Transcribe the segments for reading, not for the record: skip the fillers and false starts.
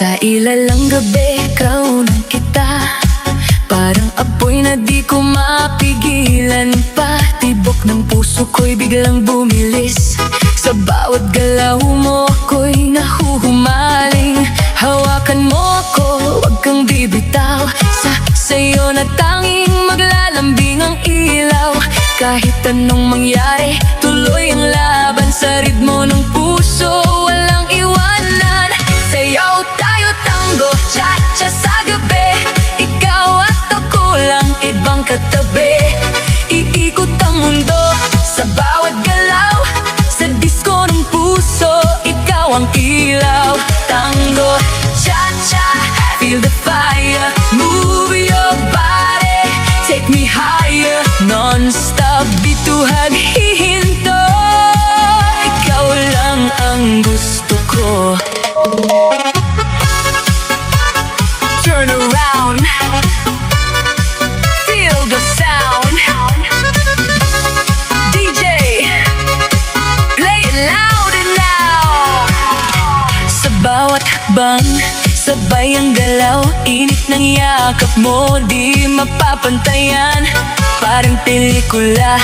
Sa ilalang gabi, kraunan kita. Parang apoy na di ko mapigilan pa. Tibok ng puso ko'y biglang bumilis. Sa bawat galaw mo ako'y nahuhumaling. Hawakan mo ako, wag kang bibitaw. Sa'yo na tanging maglalambing ang ilaw. Kahit anong mangyari, tuloy ang laban. Sa ritmo ng puso, walang iwanan. Sayaw tayo tango, cha-cha sa gabi. Ikaw at ako lang, ibang katabi. Iikot ang mundo sa bawat galaw. Sa disco ng puso, ikaw ang ilaw. Tango, cha-cha, feel the fire. Move your body, take me higher. Non-stop, bituhag, hihinto. Ikaw lang ang gusto ko. Turn around, feel the sound. DJ, play it louder now. Sa bawat hakbang, sabay ang galaw. Init ng yakap mo, di mapapantayan. Parang pelikula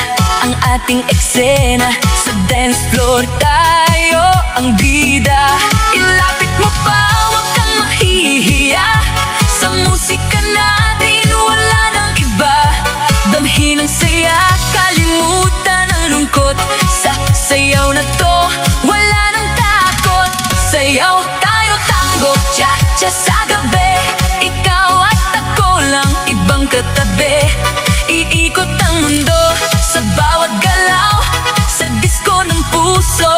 ang ating eksena. Sa dance floor tayo ang bida. Ilapit mo pa, wag kang mahihiya. Sa musika natin wala nang iba. Damhin ang saya, kalimutan ang lungkot. Sa sayaw na to, wala nang takot. Sayaw tayo tango, cha-cha sa gabi. Ikaw at ako lang, ibang katabi. Iikot ang mundo sa bawat galaw. Sa disco ng puso,